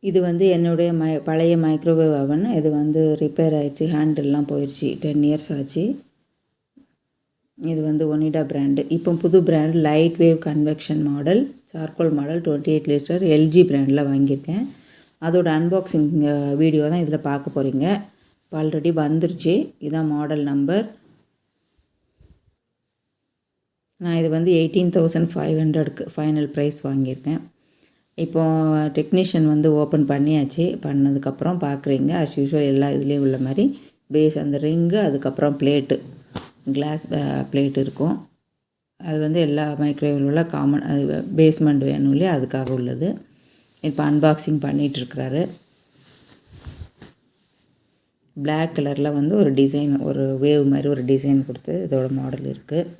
இது வந்து என்னுடைய பழைய மைக்ரோவேவ் அவன். இது வந்து ரிப்பேர் ஆகிடுச்சு, ஹேண்டில்லாம் போயிடுச்சு, 10 இயர்ஸ் ஆச்சு. இது வந்து ஒனிடா பிராண்டு. இப்போ புது brand light wave convection model, charcoal model, 28 litre LG பிராண்டில் வாங்கியிருக்கேன். அதோட அன்பாக்சிங் வீடியோ தான் இதில் பார்க்க போகிறீங்க. இப்போ ஆல்ரெடி வந்துருச்சு. இதுதான் மாடல் நம்பர். நான் இது வந்து 18,500க்கு ஃபைனல் ப்ரைஸ் வாங்கியிருக்கேன். இப்போது டெக்னீஷியன் வந்து ஓப்பன் பண்ணியாச்சு. பண்ணதுக்கப்புறம் பார்க்குறீங்க ஆஸ் யூஷுவல் எல்லா இதுலேயும் உள்ள மாதிரி பேஸ் அந்த ரிங்கு, அதுக்கப்புறம் பிளேட்டு, கிளாஸ் பிளேட் இருக்கும். அது வந்து எல்லா மைக்ரோவேவில் உள்ள காமன், அது பேஸ்மெண்ட் வேணும் இல்லையா, அதுக்காக உள்ளது. இப்போ அன்பாக்சிங் பண்ணிகிட்ருக்கிறாரு. பிளாக் கலரில் வந்து ஒரு டிசைன், ஒரு வேவ் மாதிரி ஒரு டிசைன் கொடுத்து இதோட மாடல் இருக்குது.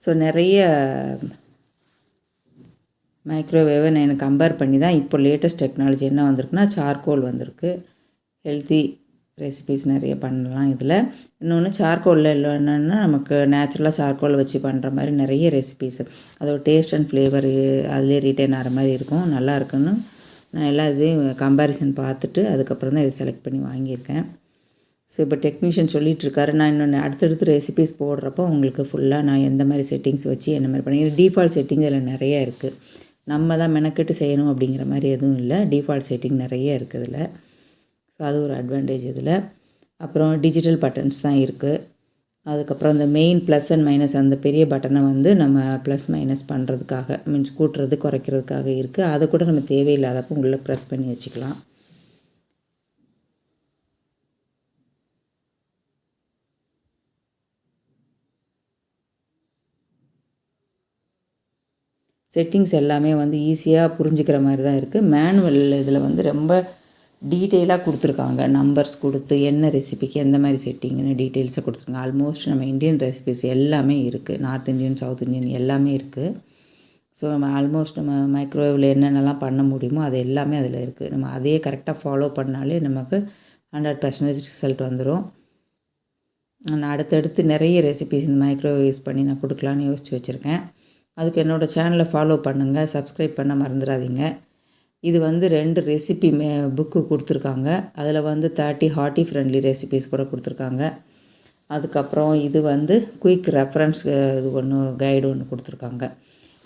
ஸோ நிறைய மைக்ரோவேவை நான் கம்பேர் பண்ணி தான் இப்போ லேட்டஸ்ட் டெக்னாலஜி என்ன வந்திருக்குன்னா சார்கோல் வந்திருக்கு. ஹெல்த்தி ரெசிபீஸ் நிறைய பண்ணலாம் இதில். இன்னொன்று சார்கோலில் இல்லைன்னா நமக்கு நேச்சுரலாக சார்கோல் வச்சு பண்ணுற மாதிரி நிறைய ரெசிபீஸ், அதோட டேஸ்ட் அண்ட் ஃப்ளேவர் அதிலே ரீட்டைன் ஆகிற மாதிரி இருக்கும். நல்லா இருக்குன்னு நான் எல்லா இதையும் கம்பேரிசன் பார்த்துட்டு அதுக்கப்புறம் தான் இதை செலக்ட் பண்ணி வாங்கியிருக்கேன். ஸோ இப்போ டெக்னீஷியன் சொல்லிகிட்ருக்காரு. நான் இன்னொன்று அடுத்தடுத்து ரெசிபீஸ் போடுறப்போ உங்களுக்கு ஃபுல்லாக நான் எந்த மாதிரி செட்டிங்ஸ் வச்சு என்ன மாதிரி பண்ணி, இது டிஃபால்ட் செட்டிங் இதில் நிறைய இருக்குது. நம்ம தான் மெனக்கெட்டு செய்யணும் அப்படிங்கிற மாதிரி எதுவும் இல்லை. டிஃபால்ட் செட்டிங் நிறைய இருக்குது இதில். ஸோ அது ஒரு அட்வான்டேஜ் இதில். அப்புறம் டிஜிட்டல் பட்டன்ஸ் தான் இருக்குது. அதுக்கப்புறம் அந்த மெயின் ப்ளஸ் அண்ட் மைனஸ், அந்த பெரிய பட்டனை வந்து நம்ம ப்ளஸ் மைனஸ் பண்ணுறதுக்காக, மீன்ஸ் கூட்டுறது குறைக்கிறதுக்காக இருக்குது. அதை கூட நம்ம தேவையில்லாதப்போ உள்ளே ப்ரெஸ் பண்ணி வச்சுக்கலாம். செட்டிங்ஸ் எல்லாமே வந்து ஈஸியாக புரிஞ்சுக்கிற மாதிரி தான் இருக்குது. மேனுவல் இதில் வந்து ரொம்ப டீட்டெயிலாக கொடுத்துருக்காங்க. நம்பர்ஸ் கொடுத்து என்ன ரெசிபிக்கு எந்த மாதிரி செட்டிங்னு டீட்டெயில்ஸை கொடுத்துருக்காங்க. ஆல்மோஸ்ட் நம்ம இந்தியன் ரெசிபிஸ் எல்லாமே இருக்குது. நார்த் இந்தியன், சவுத் இந்தியன் எல்லாமே இருக்குது. ஸோ நம்ம ஆல்மோஸ்ட் நம்ம மைக்ரோவேவில் என்னென்னலாம் பண்ண முடியுமோ அது எல்லாமே அதில் இருக்குது. நம்ம அதையே கரெக்டாக ஃபாலோ பண்ணாலே நமக்கு 100% ரிசல்ட் வந்துடும். நான் அடுத்தடுத்து நிறைய ரெசிபிஸ் இந்த மைக்ரோவேவ் யூஸ் பண்ணி நான் கொடுக்கலான்னு யோசித்து வச்சுருக்கேன். அதுக்கு என்னோடய சேனலை ஃபாலோ பண்ணுங்கள், சப்ஸ்கிரைப் பண்ண மறந்துடாதீங்க. இது வந்து 2 ரெசிபி புக்கு கொடுத்துருக்காங்க. அதில் வந்து 30 ஹார்ட்டி ஃப்ரெண்ட்லி ரெசிபீஸ் கூட கொடுத்துருக்காங்க. அதுக்கப்புறம் இது வந்து குயிக் ரெஃபரன்ஸ் இது ஒன்று கைடு ஒன்று கொடுத்துருக்காங்க.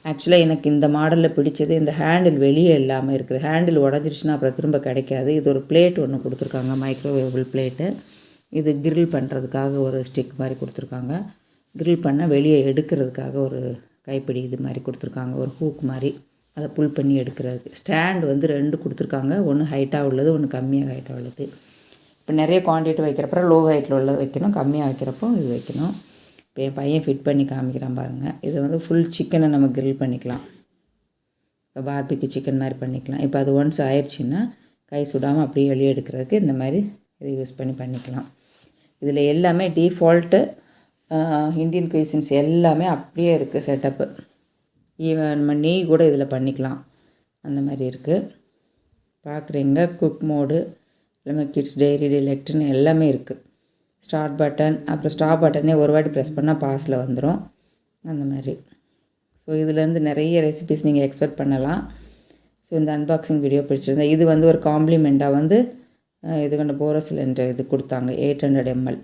ஆக்சுவலாக எனக்கு இந்த மாடலில் பிடிச்சது இந்த ஹேண்டில் வெளியே இல்லாமல் இருக்குது. ஹேண்டில் உடஞ்சிருச்சுன்னா அப்புறம் திரும்ப கிடைக்காது. இது ஒரு பிளேட் ஒன்று கொடுத்துருக்காங்க, மைக்ரோவேவபிள் பிளேட்டு. இது கிரில் பண்ணுறதுக்காக ஒரு ஸ்டிக் மாதிரி கொடுத்துருக்காங்க. கிரில் பண்ண வெளியே எடுக்கிறதுக்காக ஒரு கைப்பிடி இது மாதிரி கொடுத்துருக்காங்க, ஒரு ஹூக் மாதிரி, அதை புல் பண்ணி எடுக்கிறதுக்கு. ஸ்டாண்ட் வந்து 2 கொடுத்துருக்காங்க. ஒன்று ஹைட்டாக உள்ளது, ஒன்று கம்மியாக ஹைட்டாக உள்ளது. இப்போ நிறைய குவான்டிட்டி வைக்கிறப்ப லோ ஹைட்டில் உள்ளது வைக்கணும், கம்மியாக வைக்கிறப்போ இது வைக்கணும். இப்போ என் பையன் ஃபிட் பண்ணி காமிக்கிறான் பாருங்கள். இது வந்து ஃபுல் சிக்கனை நம்ம கிரில் பண்ணிக்கலாம். இப்போ பார்பிக்யூ சிக்கன் மாதிரி பண்ணிக்கலாம். இப்போ அது ஒன்ஸ் ஆயிடுச்சுன்னா கை சுடாமல் அப்படியே வெளியே எடுக்கிறதுக்கு இந்த மாதிரி இதை யூஸ் பண்ணிக்கலாம். இதில் எல்லாமே டிஃபால்ட்டு இந்தியன் குயிசின்ஸ் எல்லாமே அப்படியே இருக்குது செட்டப்பு. ஈவன் நம்ம நெய் கூட இதில் பண்ணிக்கலாம், அந்த மாதிரி இருக்குது. பார்க்குறீங்க குக் மோடு, எல்லாமே கிட்ஸ் டைரி டிலெக்ட்னு எல்லாமே இருக்குது. ஸ்டார்ட் பட்டன், அப்புறம் ஸ்டாப் பட்டனே ஒரு வாட்டி ப்ரெஸ் பண்ணால் பாஸில் வந்துடும், அந்த மாதிரி. ஸோ இதுலேருந்து நிறைய ரெசிபிஸ் நீங்கள் எக்ஸ்பெக்ட் பண்ணலாம். ஸோ இந்த அன்பாக்சிங் வீடியோ பிடிச்சிருந்தேன். இது வந்து ஒரு காம்ப்ளிமெண்ட்டாக வந்து இது கொண்ட போரோ சிலிண்டர் இது கொடுத்தாங்க, 800 ml.